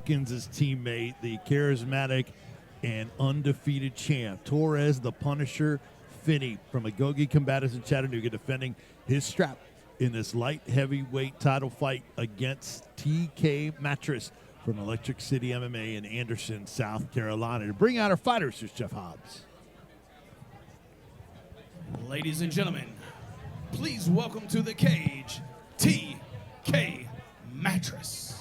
Hopkins' teammate, the charismatic and undefeated champ, Torrez the Punisher Finney from Agoge Combatives in Chattanooga, defending his strap in this light heavyweight title fight against TK Mattress from Electric City MMA in Anderson, South Carolina. To bring out our fighters, here's Jeff Hobbs. Ladies and gentlemen, please welcome to the cage, TK Mattress.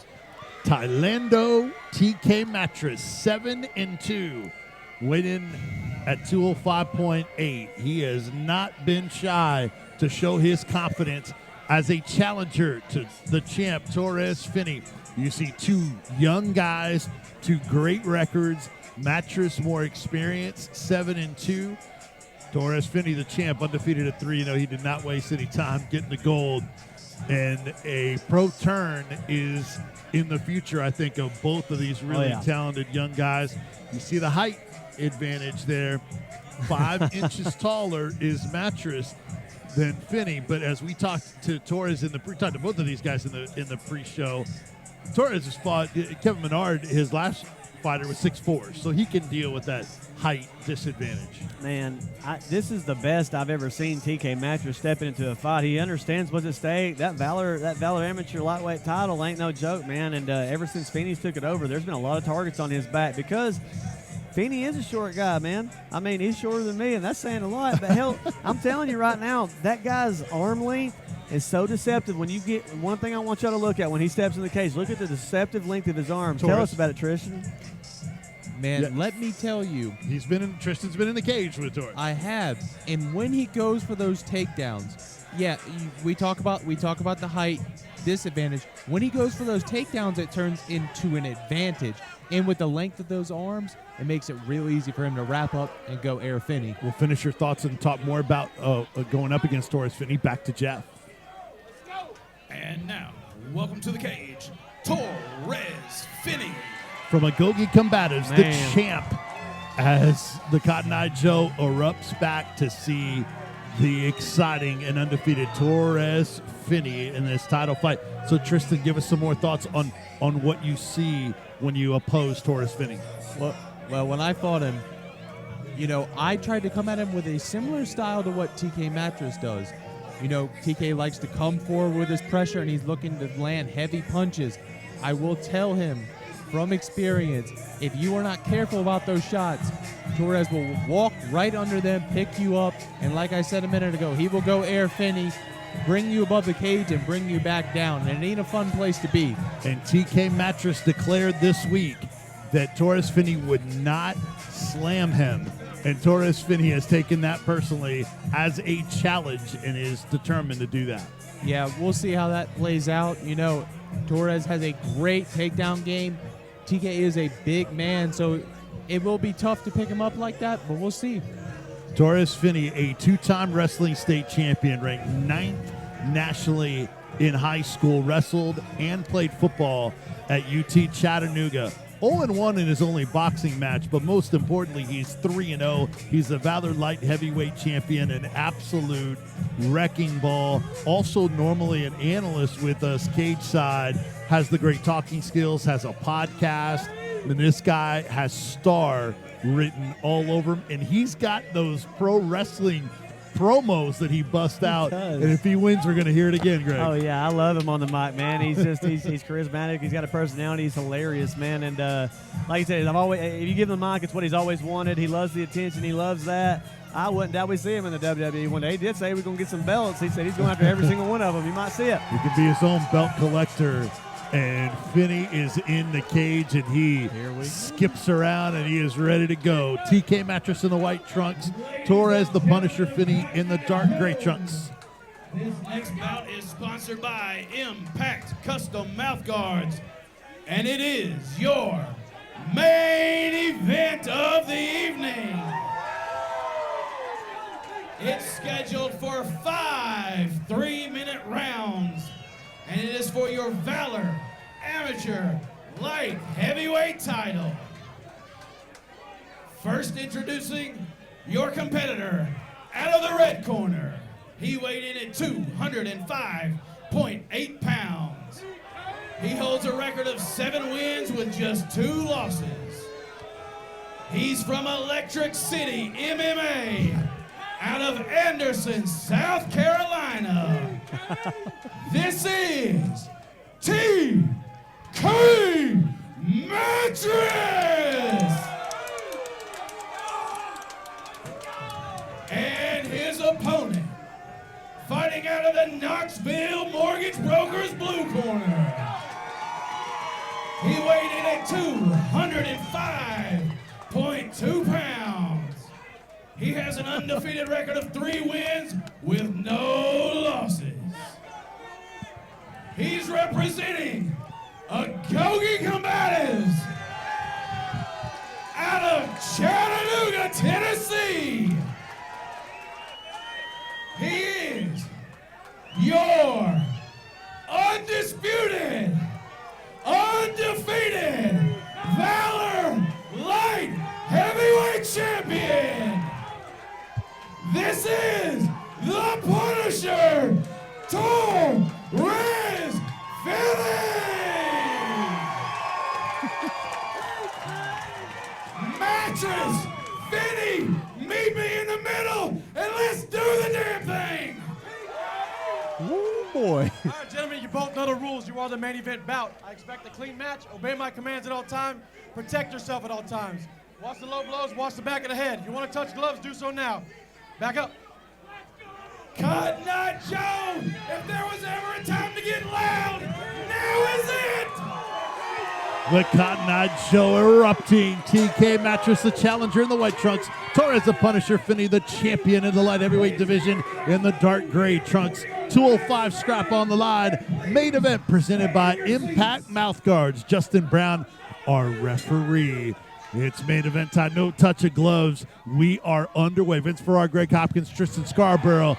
Tylando TK Mattress, 7-2, winning at 205.8. He has not been shy to show his confidence as a challenger to the champ, Torrez Finney. You see two young guys, two great records. Mattress more experienced, 7-2. Torrez Finney, the champ, undefeated at 3-0. He did not waste any time getting the gold. And a pro turn is in the future, I think, of both of these really talented young guys. You see the height advantage there. 5 inches taller is Mattress than Finney. But as we talked to Torrez talked to both of these guys in the pre-show, Torrez has fought Kevin Menard. His last fighter was 6'4", so he can deal with that height disadvantage. Man, this is the best I've ever seen TK Mattress stepping into a fight. He understands what's at stake. That Valor Amateur lightweight title ain't no joke, man. And ever since Finney took it over, there's been a lot of targets on his back because Finney is a short guy, man. I mean, he's shorter than me, and that's saying a lot. But hell, I'm telling you right now, that guy's arm length is so deceptive. When you get one thing I want y'all to look at when he steps in the cage, look at the deceptive length of his arms. Torrez. Tell us about it, Tristan. Man, let me tell you. Tristan's been in the cage with Torrez. I have. And when he goes for those takedowns, we talk about the height disadvantage. When he goes for those takedowns, it turns into an advantage. And with the length of those arms, it makes it real easy for him to wrap up and go air Finney. We'll finish your thoughts and talk more about going up against Torrez Finney. Back to Jeff. And now, welcome to the cage, Torrez Finney. From Agoge Combatives, the champ, as the Cotton Eye Joe erupts back to see the exciting and undefeated Torrez Finney in this title fight. So, Tristan, give us some more thoughts on what you see when you oppose Torrez Finney. Well, when I fought him, I tried to come at him with a similar style to what TK Mattress does. TK likes to come forward with his pressure, and he's looking to land heavy punches. I will tell him from experience, if you are not careful about those shots, Torrez will walk right under them, pick you up, and like I said a minute ago, he will go air Finney, bring you above the cage, and bring you back down. And it ain't a fun place to be. And TK Mattress declared this week that Torrez Finney would not slam him. And Torrez Finney has taken that personally as a challenge and is determined to do that. Yeah, we'll see how that plays out. Torrez has a great takedown game. TK is a big man, so it will be tough to pick him up like that, but we'll see. Torrez Finney, a 2-time wrestling state champion, ranked 9th nationally in high school, wrestled and played football at UT Chattanooga. 0-1 in his only boxing match, but most importantly, he's 3-0. He's the Valor Light Heavyweight Champion, an absolute wrecking ball. Also normally an analyst with us, cage side, has the great talking skills, has a podcast, and this guy has star written all over him, and he's got those pro wrestling promos that he busts out, and if he wins, we're going to hear it again, Greg. Oh yeah, I love him on the mic, man. He's charismatic. He's got a personality. He's hilarious, man. And like you said, if you give him the mic, it's what he's always wanted. He loves the attention. He loves that. I wouldn't doubt we see him in the WWE one day. He did say we're going to get some belts. He said he's going after every single one of them. You might see it. He could be his own belt collector. And Finney is in the cage, and he skips around, and he is ready to go. TK Mattress in the white trunks. Torrez the Punisher Finney in the dark gray trunks. This next bout is sponsored by Impact Custom Mouthguards, and it is your main event of the evening. It's scheduled for 5 3-minute rounds, and it is for your Valor Amateur Light Heavyweight title. First introducing your competitor out of the red corner. He weighed in at 205.8 pounds. He holds a record of 7 wins with just 2 losses. He's from Electric City MMA, out of Anderson, South Carolina. This is TK Mattress! And his opponent, fighting out of the Knoxville Mortgage Brokers blue corner. He weighed in at 205.2 pounds. He has an undefeated record of 3 wins with no losses. He's representing Agoge Combatives out of Chattanooga, Tennessee. He is your undisputed, undefeated Valor Light Heavyweight Champion. This is the Punisher, Torrez Finney. Mattress, Finney, meet me in the middle and let's do the damn thing. Oh, boy. All right, gentlemen, you both know the rules. You are the main event bout. I expect a clean match. Obey my commands at all times. Protect yourself at all times. Watch the low blows. Watch the back of the head. You want to touch gloves? Do so now. Back up. Cotton Eye Joe, if there was ever a time to get loud, now is it! The Cotton Eye Joe erupting. TK Mattress, the challenger in the white trunks. Torrez the Punisher Finney, the champion in the light heavyweight division in the dark gray trunks. 205 scrap on the line. Main event presented by Impact Mouthguards. Justin Brown, our referee. It's main event time. No touch of gloves. We are underway. Vince Farrar, Greg Hopkins, Tristan Scarborough.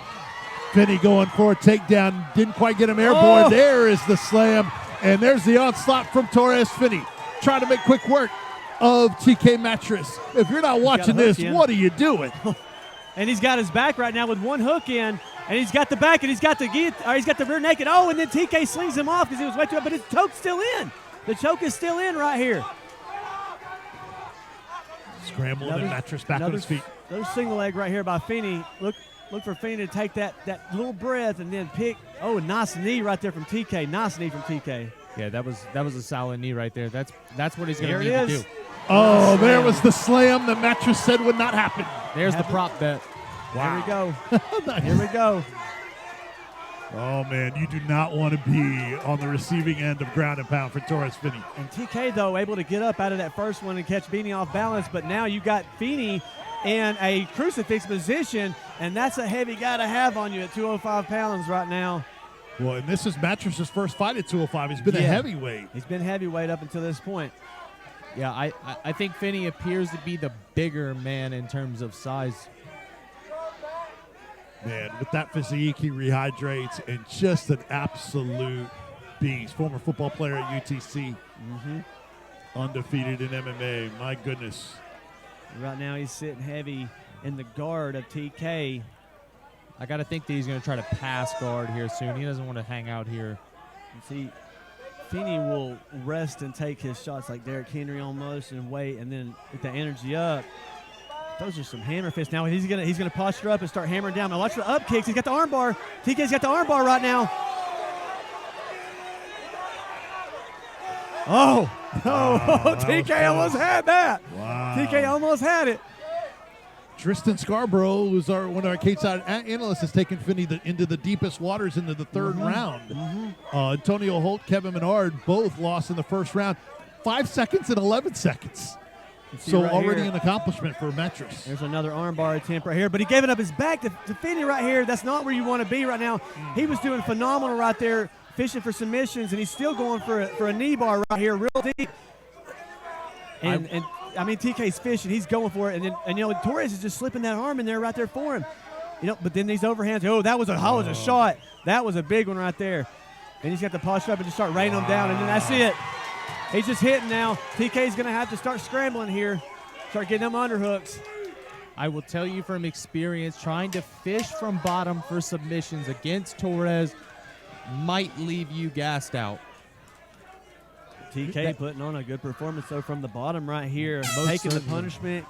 Finney going for a takedown. Didn't quite get him airborne. Oh. There is the slam. And there's the onslaught from Torrez Finney. Trying to make quick work of TK Mattress. If you're not watching this, what are you doing? And he's got his back right now with one hook in, and he's got the back, and he's got the rear naked. Oh, and then TK slings him off because he was way too up, but his choke's still in. The choke is still in right here. Scrambled and Mattress back on his feet. Another single leg right here by Finney. Look for Finney to take that little breath and then pick. Oh, nice knee right there from TK. Nice knee from TK. Yeah, that was a solid knee right there. That's what he's going to need to do. Oh, there was the slam that Mattress said would not happen. There's the prop bet. Wow. Here we go. Nice. Here we go. Oh, man, you do not want to be on the receiving end of ground and pound for Torrez Finney. And TK, though, able to get up out of that first one and catch Finney off balance, but now you got Finney in a crucifix position, and that's a heavy guy to have on you at 205 pounds right now. Well, and this is Mattress's first fight at 205. He's been a heavyweight. He's been heavyweight up until this point. Yeah, I think Finney appears to be the bigger man in terms of size. Man, with that physique, he rehydrates and just an absolute beast. Former football player at UTC. Undefeated in MMA. My goodness. Right now he's sitting heavy in the guard of TK. I got to think that he's going to try to pass guard here soon. He doesn't want to hang out here. See, Finney will rest and take his shots like Derrick Henry almost and wait, and then with the energy up, those are some hammer fists. Now he's gonna posture up and start hammering down. Now watch the up kicks. He's got the arm bar. TK's got the arm bar right now. Oh, TK almost had that. Wow. TK almost had it. Tristan Scarborough, who's one of our K-side analysts, has taken Finney into the deepest waters into the third round. Antonio Holt, Kevin Menard, both lost in the first round. 5 seconds and 11 seconds. So right already here, an accomplishment for Mattress. There's another armbar attempt right here, but he gave it up his back to Finney right here. That's not where you want to be right now. He was doing phenomenal right there, fishing for submissions, and he's still going for a knee bar right here, real deep. And I mean, TK's fishing. He's going for it, and Torrez is just slipping that arm in there right there for him. But then these overhands. Oh, that was a shot. That was a big one right there. And he's got the posture up and just start raining them down, and then that's it. He's just hitting now. TK's going to have to start scrambling here, start getting them underhooks. I will tell you from experience, trying to fish from bottom for submissions against Torrez might leave you gassed out. TK putting on a good performance, though, from the bottom right here. Most Taking the certainly. punishment,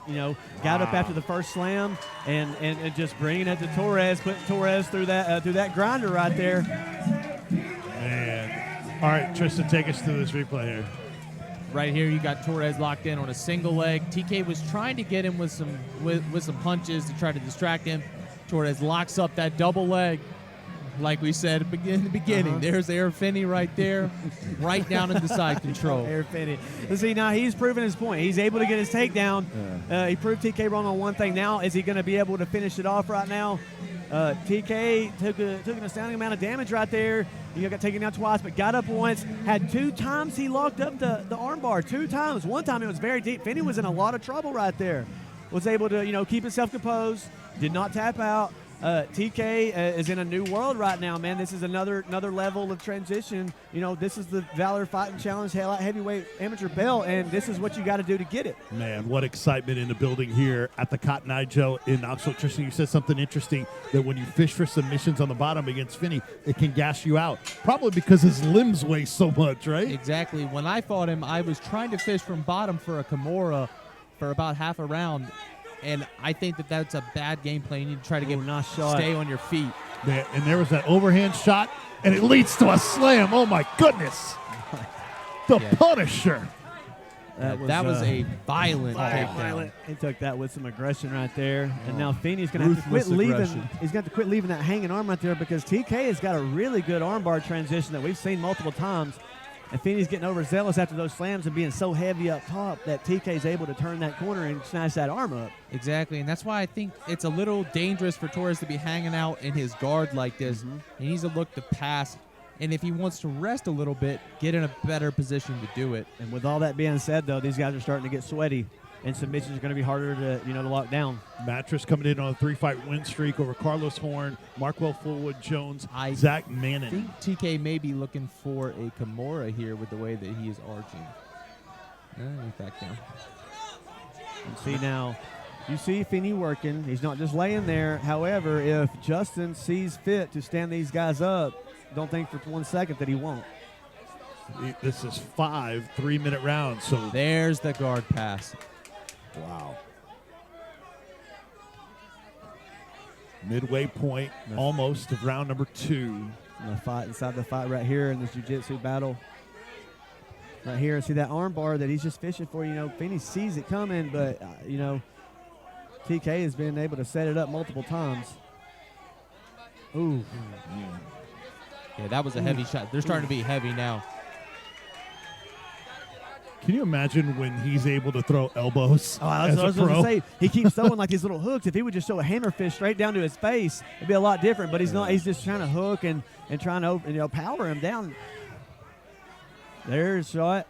got up after the first slam and just bringing it to Torrez, putting Torrez through that grinder right there. Man. All right, Tristan, take us through this replay here. Right here, you got Torrez locked in on a single leg. TK was trying to get him with some punches to try to distract him. Torrez locks up that double leg. Like we said in the beginning, there's Air Finney right there, right down into side control. Air Finney. See, now he's proven his point. He's able to get his takedown. He proved TK wrong on one thing. Now, is he going to be able to finish it off right now? TK took an astounding amount of damage right there. He got taken down twice, but got up once. Had 2 times he locked up the armbar. 2 times. One time it was very deep. Finney was in a lot of trouble right there. Was able to, keep himself composed. Did not tap out. TK is in a new world right now, man. This is another level of transition. This is the Valor Fighting Challenge heavyweight amateur belt, and this is what you got to do to get it. Man, what excitement in the building here at the Cotton Eye Joe in Knoxville. Tristan, you said something interesting, that when you fish for submissions on the bottom against Finney, it can gas you out. Probably because his limbs weigh so much, right? Exactly. When I fought him, I was trying to fish from bottom for a Kimura for about half a round. And I think that's a bad game plan. You need to try to stay on your feet. Man, and there was that overhand shot, and it leads to a slam. Oh, my goodness. The Punisher. That was a violent takedown. He took that with some aggression right there. And now Finney's going to have to quit leaving. He's got to quit leaving that hanging arm right there, because TK has got a really good armbar transition that we've seen multiple times. And Finney's getting overzealous after those slams and being so heavy up top that TK's able to turn that corner and snatch that arm up. Exactly, and that's why I think it's a little dangerous for Torrez to be hanging out in his guard like this. He needs to look to pass, and if he wants to rest a little bit, get in a better position to do it. And with all that being said, though, these guys are starting to get sweaty, and submissions are going to be harder to lock down. Mattress coming in on a 3-fight win streak over Carlos Horn, Markwell Fullwood Jones, Zach Manning. I think TK may be looking for a Kimura here with the way that he is arching. He's back down. And see now, you see Finney working. He's not just laying there. However, if Justin sees fit to stand these guys up, don't think for 1 second that he won't. This is 5 3-minute rounds. So there's the guard pass. Wow. Midway point, almost, of round number 2. Inside the fight right here in this jiu-jitsu battle. Right here, see that arm bar that he's just fishing for. Finney sees it coming, but, TK has been able to set it up multiple times. Ooh. Yeah, that was a heavy shot. They're starting to be heavy now. Can you imagine when he's able to throw elbows? Oh, I was going to say, he keeps throwing like these little hooks. If he would just throw a hammer fist straight down to his face, it'd be a lot different. But he's not. He's just trying to hook and trying to power him down. There's a shot.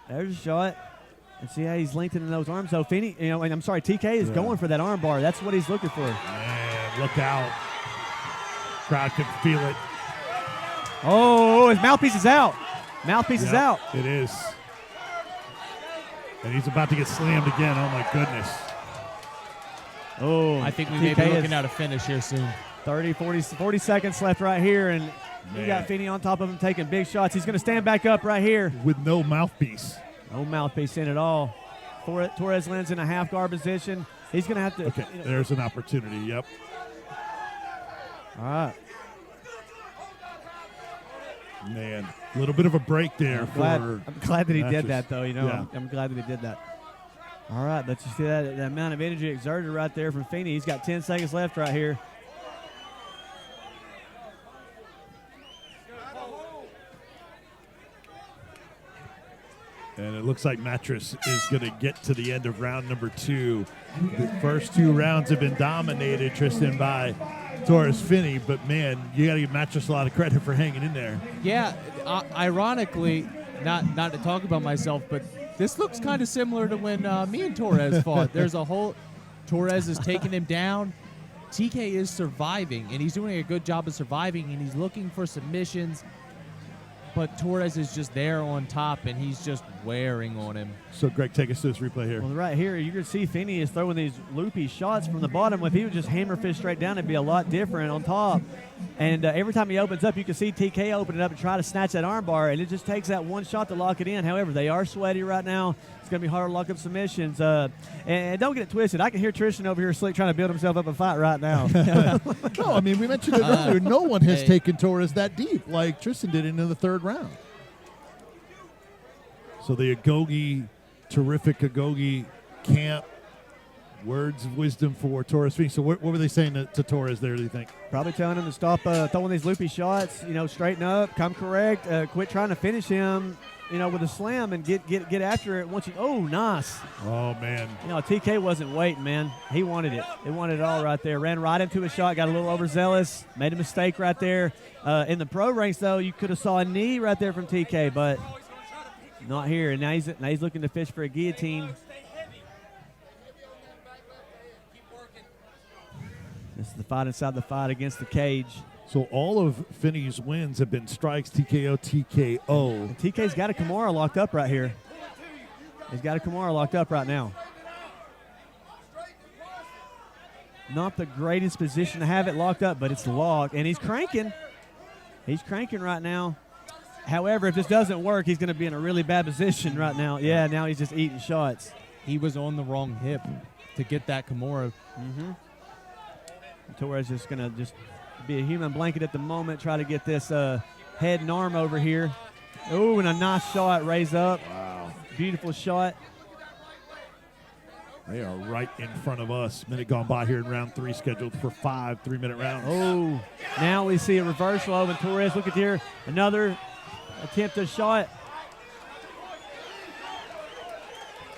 There's a shot. And see how he's lengthening those arms. So Finney, and I'm sorry, TK is going for that arm bar. That's what he's looking for. Man, look out. Crowd can feel it. Oh, his mouthpiece is out. Mouthpiece is out. It is. And he's about to get slammed again. Oh, my goodness. Oh, I think we may be looking at a finish here soon. 40 seconds left right here, and you got Finney on top of him taking big shots. He's going to stand back up right here. With no mouthpiece. No mouthpiece in at all. Torrez lands in a half guard position. He's going to have to. Okay, there's an opportunity. Yep. All right. Man, a little bit of a break there. I'm glad that he Mattress. did that, though. I'm glad that he did that. All right, but you see that amount of energy exerted right there from Finney. He's got 10 seconds left right here. And it looks like Mattress is going to get to the end of round number 2. The first 2 rounds have been dominated, Tristan, by Torrez Finney, but man, you got to give Mattress a lot of credit for hanging in there. Yeah, ironically, not to talk about myself, but this looks kind of similar to when me and Torrez fought. There's a whole Torrez is taking him down. TK is surviving, and he's doing a good job of surviving, and he's looking for submissions. but Torrez is just there on top, and he's just wearing on him. So, Greg, take us to this replay here. Well, right here, you can see Finney is throwing these loopy shots from the bottom. If he would just hammer fish straight down, it'd be a lot different on top. And every time he opens up, you can see TK open it up and try to snatch that arm bar, and it just takes that one shot to lock it in. However, they are sweaty right now. It's going to be hard to lock up submissions. And don't get it twisted. I can hear Tristan over here slick trying to build himself up a fight right now. No, I mean, we mentioned it earlier. No one has taken Torrez that deep like Tristan did into the third round. So the terrific Agogi camp, words of wisdom for Torrez Finney. So what were they saying to Torrez there, do you think? Probably telling him to stop throwing these loopy shots, straighten up, come correct, quit trying to finish him, with a slam and get after it. Nice. Oh, man. TK wasn't waiting, man. He wanted it. He wanted it all right there. Ran right into a shot, got a little overzealous, made a mistake right there. In the pro ranks, though, you could have saw a knee right there from TK, but not here. And now he's looking to fish for a guillotine. This is the fight inside the fight against the cage. So all of Finney's wins have been strikes, TKO, TKO. And TK's got a Kimura locked up right here. He's got a Kimura locked up right now. Not the greatest position to have it locked up, but it's locked. And he's cranking. He's cranking right now. However, if this doesn't work, he's going to be in a really bad position right now. Yeah, now he's just eating shots. He was on the wrong hip to get that Kimura. Mm-hmm. Torrez just going to be a human blanket at the moment, try to get this head and arm over here. Oh, and a nice shot, raise up. Wow. Beautiful shot. They are right in front of us. Minute gone by here in round 3, scheduled for 5 3-minute rounds. Oh, now we see a reversal of it. Torrez, look at here. Another attempt at a shot.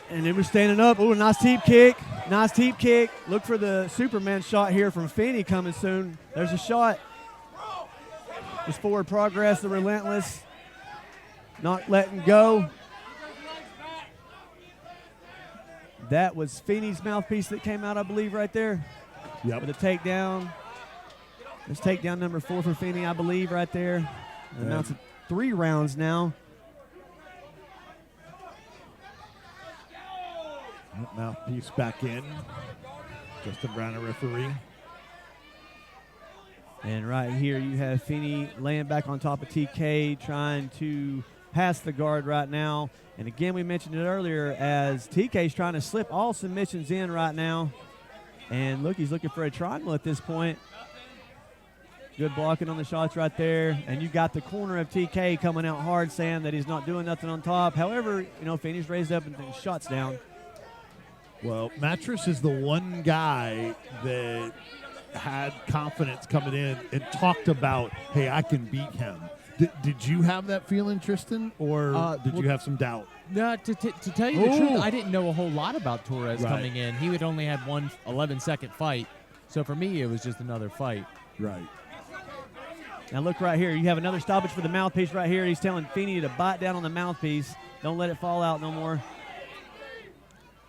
And then we're standing up. Oh, nice teep kick. Nice teep kick. Look for the Superman shot here from Finney coming soon. There's a shot. Just forward progress, the relentless. Not letting go. That was Finney's mouthpiece that came out, I believe, right there. Yep. With a takedown. That's takedown number 4 for Finney, I believe, right there. It amounts to 3 rounds now. Mouthpiece back in. Justin Brown, a referee. And right here you have Finney laying back on top of TK, trying to pass the guard right now. And again, we mentioned it earlier as TK's trying to slip all submissions in right now. And look, he's looking for a triangle at this point. Good blocking on the shots right there. And you got the corner of TK coming out hard, saying that he's not doing nothing on top. However, Finney's raised up and shots down. Well, Mattress is the one guy that had confidence coming in and talked about, hey, I can beat him. Did you have that feeling, Tristan, or did you have some doubt? No, to tell you the truth, I didn't know a whole lot about Torrez coming in. He would only had one 11-second fight. So for me, it was just another fight. Right. Now look right here. You have another stoppage for the mouthpiece right here. He's telling Finney to bite down on the mouthpiece. Don't let it fall out no more.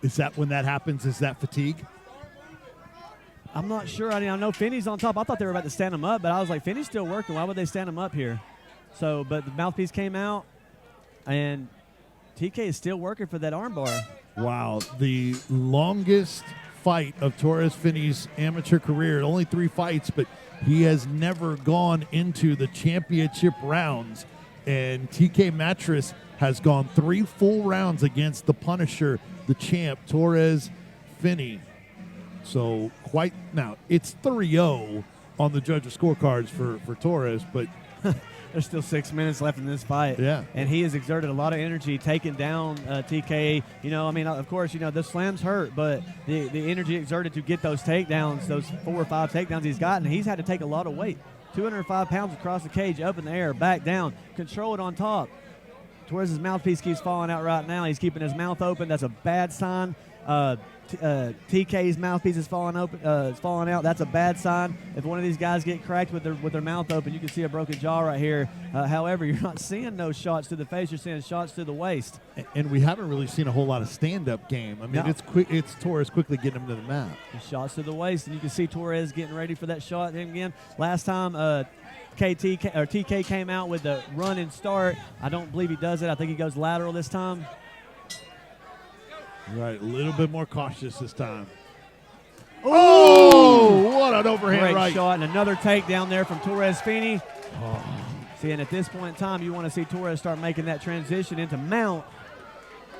Is that when that happens? Is that fatigue? I'm not sure. I know Finney's on top. I thought they were about to stand him up, but I was like, Finney's still working. Why would they stand him up here? So, but the mouthpiece came out, and TK is still working for that armbar. Wow. The longest fight of Torrez Finney's amateur career. Only 3 fights, but he has never gone into the championship rounds. And TK Mattress has gone 3 full rounds against the Punisher, the champ, Torrez Finney. So now it's 3-0 on the judges' scorecards for Torrez, but there's still 6 minutes left in this fight. Yeah. And he has exerted a lot of energy taking down TK. Of course, the slams hurt, but the energy exerted to get those takedowns, those 4 or 5 takedowns he's gotten, he's had to take a lot of weight. 205 pounds across the cage, up in the air, back down, control it on top. Torrez's mouthpiece keeps falling out right now. He's keeping his mouth open. That's a bad sign. TK's mouthpiece is falling out. That's a bad sign. If one of these guys get cracked with their mouth open, you can see a broken jaw right here. However, you're not seeing no shots to the face. You're seeing shots to the waist. And we haven't really seen a whole lot of stand-up game. I mean, it's Torrez quickly getting him to the mat. Shots to the waist, and you can see Torrez getting ready for that shot again. Last time TK came out with the run and start. I don't believe he does it. I think he goes lateral this time. Right, a little bit more cautious this time. Oh, what an overhand Great right. shot, and another takedown there from Torrez Finney. See, and at this point in time, you want to see Torrez start making that transition into mount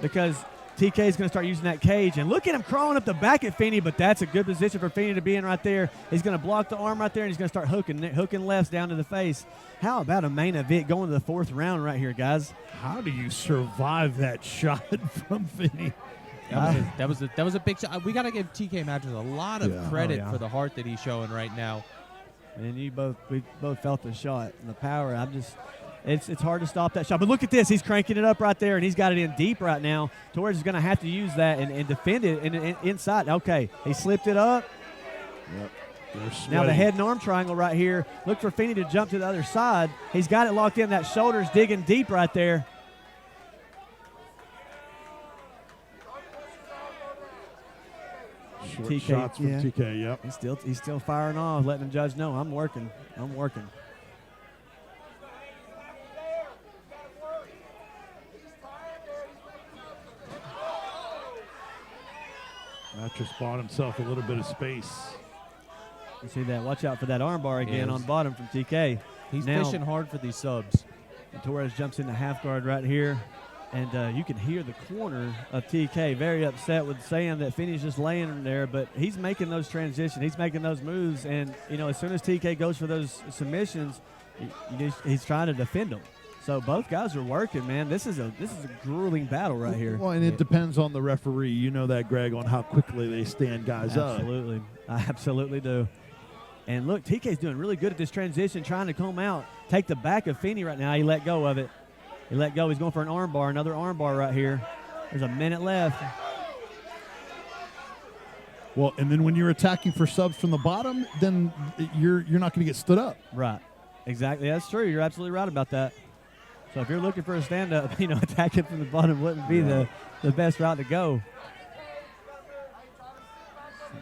because TK is going to start using that cage. And look at him crawling up the back at Finney, but that's a good position for Finney to be in right there. He's going to block the arm right there, and he's going to start hooking lefts down to the face. How about a main event going to the 4th round right here, guys? How do you survive that shot from Finney? That was a big shot. We got to give TK Mattress a lot of credit for the heart that he's showing right now. And we both felt the shot and the power. It's hard to stop that shot. But look at this. He's cranking it up right there, and he's got it in deep right now. Torres is going to have to use that and defend it inside. Okay, he slipped it up. Yep. Now the head and arm triangle right here. Look for Finney to jump to the other side. He's got it locked in. That shoulder's digging deep right there. Short TK, shots from yeah. TK, yep. He's still firing off, letting the judge know, I'm working. Mattress bought himself a little bit of space. You see that? Watch out for that armbar again on bottom from TK. He's now, fishing hard for these subs. Torres jumps into half guard right here. And you can hear the corner of TK very upset with saying that Finney's just laying there, but he's making those transitions. He's making those moves. And, as soon as TK goes for those submissions, he's trying to defend them. So both guys are working, man. This is a grueling battle right here. Well, and it depends on the referee. You know that, Greg, on how quickly they stand guys up. Absolutely. I absolutely do. And look, TK's doing really good at this transition, trying to come out, take the back of Finney right now. He let go of it. He let go. He's going for an arm bar, another arm bar right here. There's a minute left. Well, and then when you're attacking for subs from the bottom, then you're not going to get stood up. Right. Exactly. That's true. You're absolutely right about that. So if you're looking for a stand-up, attacking from the bottom wouldn't be the best route to go.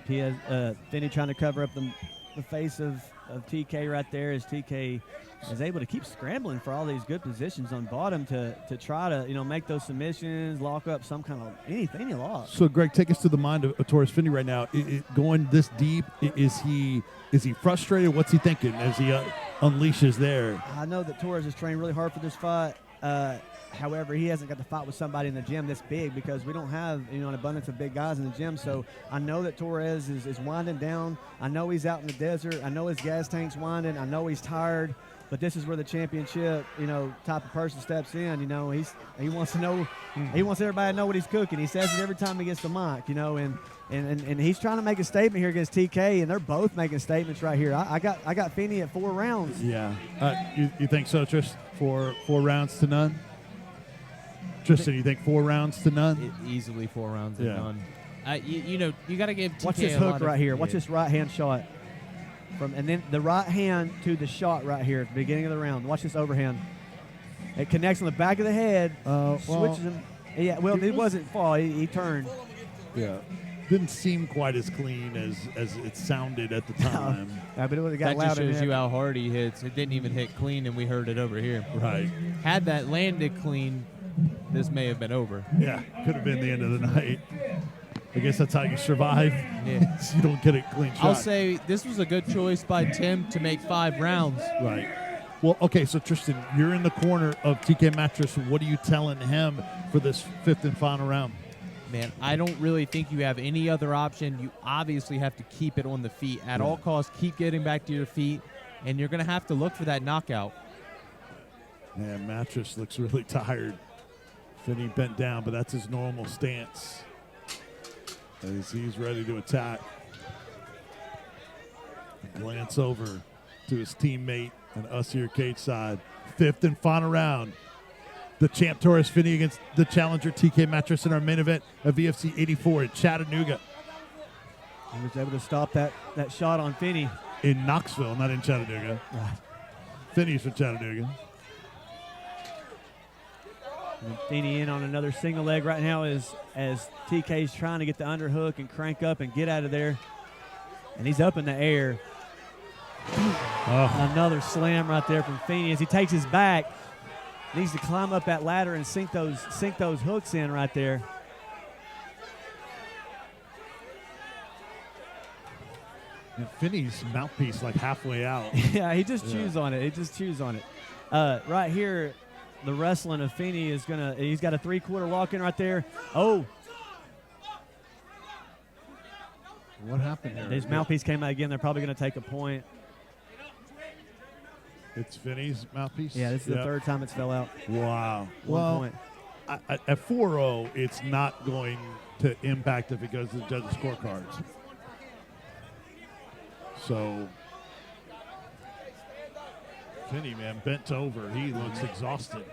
He has Finney trying to cover up the face of TK right there as TK is able to keep scrambling for all these good positions on bottom to try to make those submissions, lock up some kind of anything he lost. So, Greg, take us to the mind of Torrez Finney right now. Going this deep, is he frustrated? What's he thinking as he unleashes there? I know that Torres has trained really hard for this fight. However, he hasn't got to fight with somebody in the gym this big because we don't have an abundance of big guys in the gym. So I know that Torres is winding down. I know he's out in the desert. I know his gas tank's winding. I know he's tired. But this is where the championship, type of person steps in. He wants to know. He wants everybody to know what he's cooking. He says it every time he gets the mic. And he's trying to make a statement here against TK, and they're both making statements right here. I got Finney at 4 rounds. Yeah, you think so, Tristan? 4 rounds to none. Tristan, you think 4 rounds to none? Easily 4 rounds to none. You got to give TK Watch this hook right here. Watch this right hand shot. And then the right hand to the shot right here at the beginning of the round. Watch this overhand. It connects on the back of the head, switches him. Yeah, well, it wasn't fall. He turned. Yeah. Didn't seem quite as clean as it sounded at the time. But it got that loud. Just shows you how hard he hits. It didn't even hit clean, and we heard it over here. Right. Had that landed clean, this may have been over. Yeah, could have been the end of the night. I guess that's how you survive. Yeah. You don't get a clean shot. I'll say this was a good choice by Tim to make 5 rounds. Right. Well, okay, so Tristan, you're in the corner of TK Mattress. What are you telling him for this 5th and final round? Man, I don't really think you have any other option. You obviously have to keep it on the feet. At all costs, keep getting back to your feet, and you're going to have to look for that knockout. Man, Mattress looks really tired. Finney bent down, but that's his normal stance as he's ready to attack. Glance over to his teammate and us here cage side. 5th and final round. The champ Torrez Finney against the challenger TK Mattress in our main event of VFC 84 in Chattanooga. He was able to stop that shot on Finney. In Knoxville, not in Chattanooga. Right. Finney's from Chattanooga. And Finney in on another single leg right now as TK's trying to get the underhook and crank up and get out of there. And he's up in the air. Another slam right there from Finney as he takes his back. Needs to climb up that ladder and sink those hooks in right there. And Finney's mouthpiece like halfway out. Yeah, he just chews on it. He just chews on it. Right here, the wrestling of Finney is he's got a 3/4 lock-in right there. Oh. What happened here? His mouthpiece came out again. They're probably going to take a point. It's Finney's mouthpiece? Yeah, this is the third time it's fell out. Wow. 1 point. At 4-0, it's not going to impact if it goes to the judges' scorecards. So, Finney, man, bent over. He looks exhausted.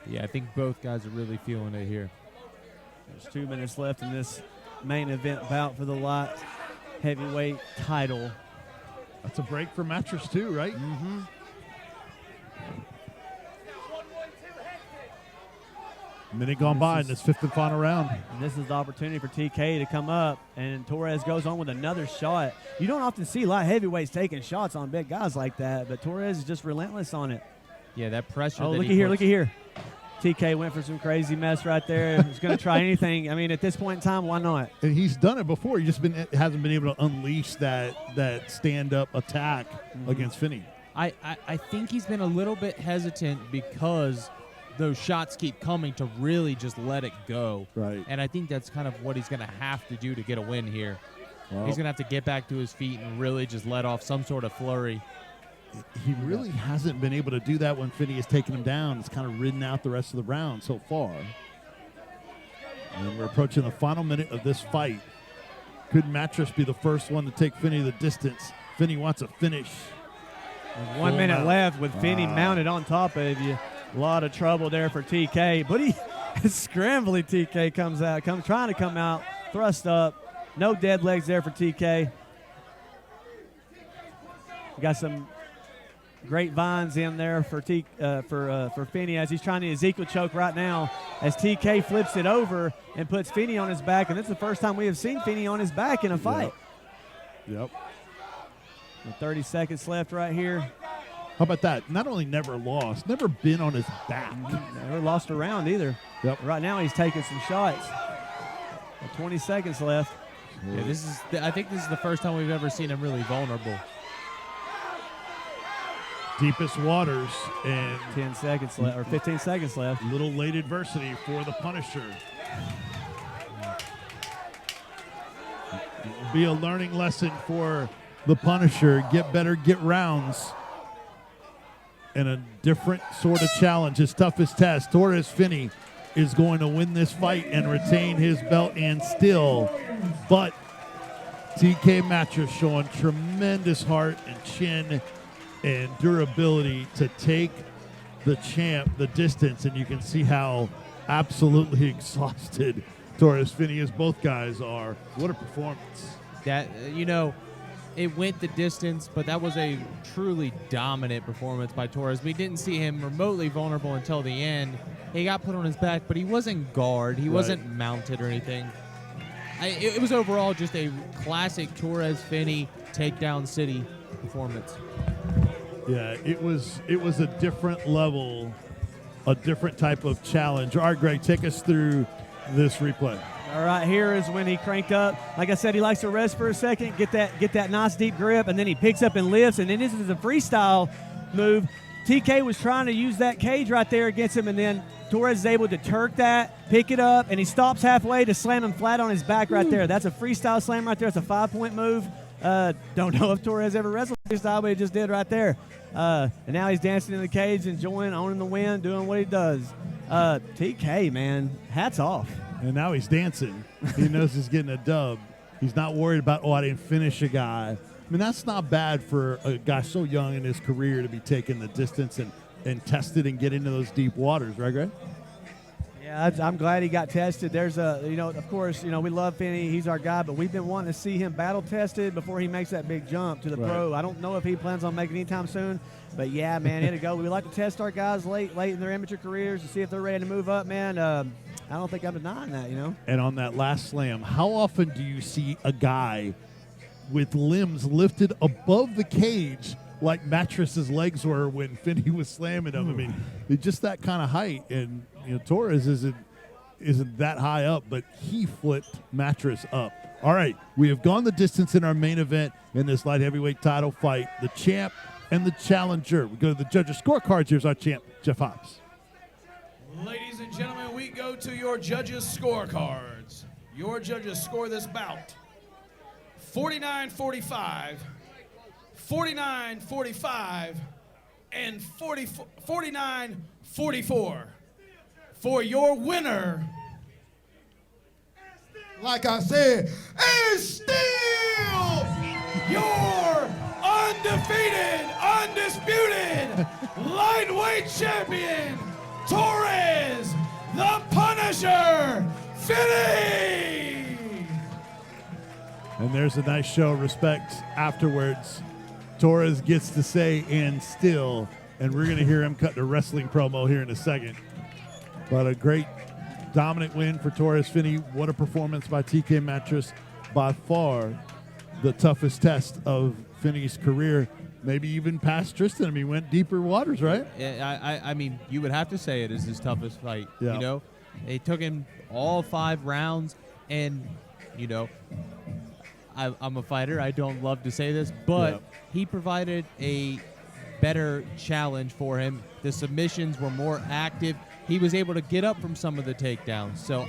Yeah, I think both guys are really feeling it here. There's 2 minutes left in this main event bout for the light heavyweight title. That's a break for Mattress, too, right? Mm-hmm. Minute gone by in this fifth and final round. And this is the opportunity for TK to come up, and Torrez goes on with another shot. You don't often see light heavyweights taking shots on big guys like that, but Torrez is just relentless on it. Yeah, that pressure. Oh, look at here, look at here. TK went for some crazy mess right there. He's going to try anything. I mean, at this point in time, why not? And he's done it before. He just hasn't been able to unleash that stand-up attack against Finney. I think he's been a little bit hesitant because those shots keep coming to really just let it go. Right. And I think that's kind of what he's going to have to do to get a win here. Well, he's going to have to get back to his feet and really just let off some sort of flurry. He really hasn't been able to do that when Finney has taken him down. It's kind of ridden out the rest of the round so far. And we're approaching the final minute of this fight. Could Mattress be the first one to take Finney the distance? Finney wants a finish. There's 1 minute left with Finney mounted on top of you. A lot of trouble there for TK, but scrambling TK comes out, trying to come out, thrust up. No dead legs there for TK. Got some grapevines in there for Finney as he's trying to Ezekiel choke right now as TK flips it over and puts Finney on his back, and it's the first time we have seen Finney on his back in a fight. Yep. 30 seconds left right here. How about that? Not only never lost, never been on his back. Never lost a round either. Yep. Right now he's taking some shots. 20 seconds left. Yeah, I think this is the first time we've ever seen him really vulnerable. Deepest waters and 10 seconds left, or 15 seconds left. Little late adversity for the Punisher. It will be a learning lesson for the Punisher. Get better, get rounds. And a different sort of challenge, his toughest test. Torrez Finney is going to win this fight and retain his belt and still. But TK Mattress showing tremendous heart and chin and durability to take the champ the distance. And you can see how absolutely exhausted Torrez Finney is. Both guys are. What a performance. That, it went the distance, but that was a truly dominant performance by Torrez. We didn't see him remotely vulnerable until the end. He got put on his back, but he wasn't guard. He wasn't mounted or anything. It was overall just a classic Torrez Finney takedown city performance. Yeah, it was a different level, a different type of challenge. All right, Greg, take us through this replay. All right, here is when he cranked up. Like I said, he likes to rest for a second, get that nice deep grip, and then he picks up and lifts, and then this is a freestyle move. TK was trying to use that cage right there against him, and then Torrez is able to turk that, pick it up, and he stops halfway to slam him flat on his back right there. That's a freestyle slam right there. It's a 5-point move. Don't know if Torrez ever wrestled freestyle, but he just did right there. And now he's dancing in the cage, enjoying, owning the win, doing what he does. TK, man, hats off. And now he's dancing. He knows he's getting a dub. He's not worried about, I didn't finish a guy. I mean, that's not bad for a guy so young in his career to be taking the distance and tested and get into those deep waters, right, Greg? Yeah, I'm glad he got tested. There's of course, we love Finney. He's our guy, but we've been wanting to see him battle tested before he makes that big jump to the pro. I don't know if he plans on making it anytime soon, but yeah, man, it'll go. We like to test our guys late in their amateur careers to see if they're ready to move up, man. I don't think I'm denying that, And on that last slam, how often do you see a guy with limbs lifted above the cage like Mattress's legs were when Finney was slamming him. I mean, it's just that kind of height, and Torrez isn't that high up, but he flipped Mattress up. All right, we have gone the distance in our main event in this light heavyweight title fight. The champ and the challenger. We go to the judges' scorecards. Here's our champ, Jeff Hobbs. Ladies and gentlemen, we go to your judges' scorecards. Your judges score this bout 49-45, 49-45, and 49-44. For your winner, like I said, is still your undefeated, undisputed lightweight champion, Torrez the Punisher Finney. And there's a nice show of respect afterwards. Torrez gets to say "and still," and we're going to hear him cut the wrestling promo here in a second. But a great dominant win for Torrez Finney. What a performance by TK Mattress. By far the toughest test of Finney's career, maybe even past Tristan. I mean, went deeper waters, right? Yeah, I mean, you would have to say it is his toughest fight. Yeah. You know, it took him all 5 rounds, and I'm a fighter. I don't love to say this, but he provided a better challenge for him. The submissions were more active. He was able to get up from some of the takedowns. So,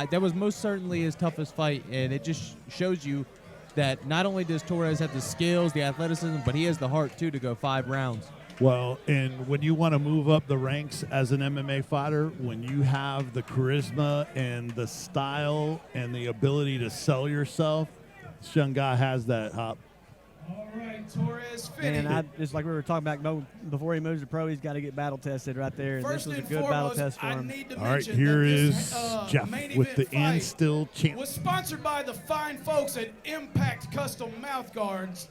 that was most certainly his toughest fight, and it just shows you that not only does Torrez have the skills, the athleticism, but he has the heart, too, to go 5 rounds. Well, and when you want to move up the ranks as an MMA fighter, when you have the charisma and the style and the ability to sell yourself, this young guy has that, Hop. All right, Torrez Finney. And just like we were talking about before he moves to pro, he's got to get battle tested right there. And First this was a and good foremost, battle test for I him. need to All right, mention here that is this, Jeff main with event the fight Instill champ. was sponsored by the fine folks at Impact Custom Mouth Guards.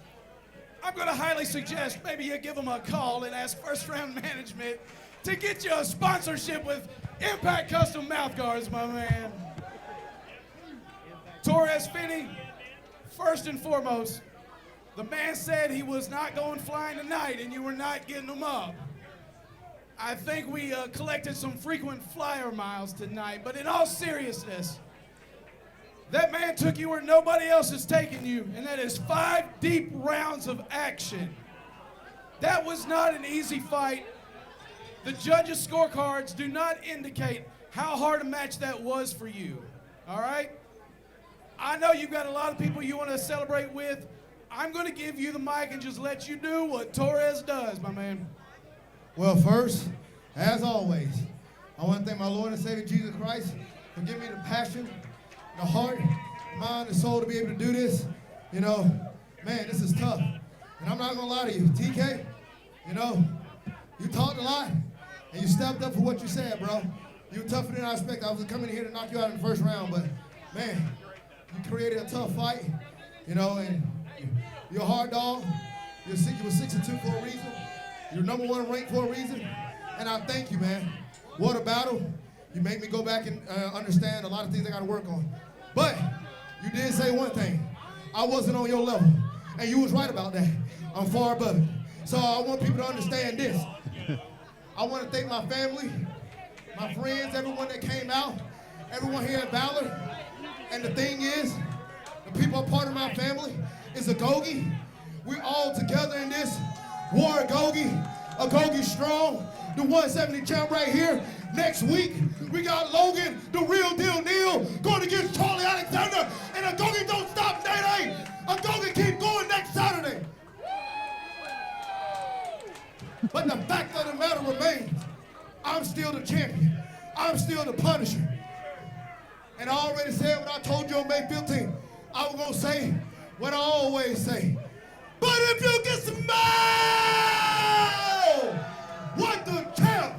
I'm going to highly suggest maybe you give them a call and ask First Round Management to get you a sponsorship with Impact Custom Mouth Guards, my man. Torrez Finney, first and foremost, the man said he was not going flying tonight and you were not getting him up. I think we collected some frequent flyer miles tonight, but in all seriousness, that man took you where nobody else is taking you, and that is 5 deep rounds of action. That was not an easy fight. The judges' scorecards do not indicate how hard a match that was for you, all right? I know you've got a lot of people you want to celebrate with. I'm going to give you the mic and just let you do what Torrez does, my man. Well, first, as always, I want to thank my Lord and Savior Jesus Christ for giving me the passion, the heart, mind, and soul to be able to do this. You know, man, this is tough. And I'm not going to lie to you. TK, you know, you talked a lot, and you stepped up for what you said, bro. You were tougher than I expected. I was coming here to knock you out in the first round, but, man, you created a tough fight, you know, and you're a hard dog. You were 6-2 for a reason. You're #1 ranked for a reason. And I thank you, man. What a battle. You make me go back and understand a lot of things I got to work on. But you did say one thing. I wasn't on your level. And you was right about that. I'm far above it. So I want people to understand this. I want to thank my family, my friends, everyone that came out, everyone here at Valor. And the thing is, the people are part of my family. Is Agogi. We all together in this. War Agogi. Agogi strong. The 170 champ right here. Next week, we got Logan, the real deal Neil, going against Charlie Alexander. And Agogi don't stop, Day. Agogi keep going next Saturday. But the fact of the matter remains, I'm still the champion. I'm still the Punisher. And I already said what I told you on May 15th. I was going to say what I always say. But if you can smell what the champ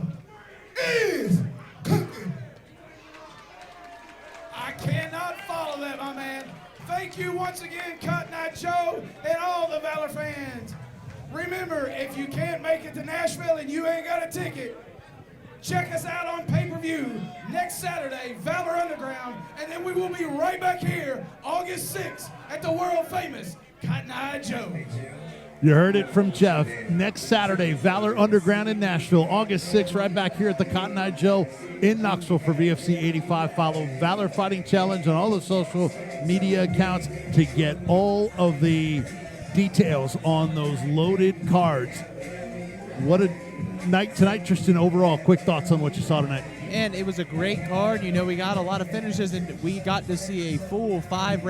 is cooking. I cannot follow that, my man. Thank you once again, Cotton Eye Joe, and all the Valor fans. Remember, if you can't make it to Nashville and you ain't got a ticket, check us out on pay-per-view next Saturday, Valor Underground, and then we will be right back here August 6th at the world-famous Cotton Eye Joe. You heard it from Jeff. Next Saturday, Valor Underground in Nashville. August 6th, right back here at the Cotton Eye Joe in Knoxville for VFC 85. Follow Valor Fighting Challenge on all the social media accounts to get all of the details on those loaded cards. What a night tonight, Tristan. Overall, quick thoughts on what you saw tonight. And it was a great card. You know, we got a lot of finishes, and we got to see a full 5-round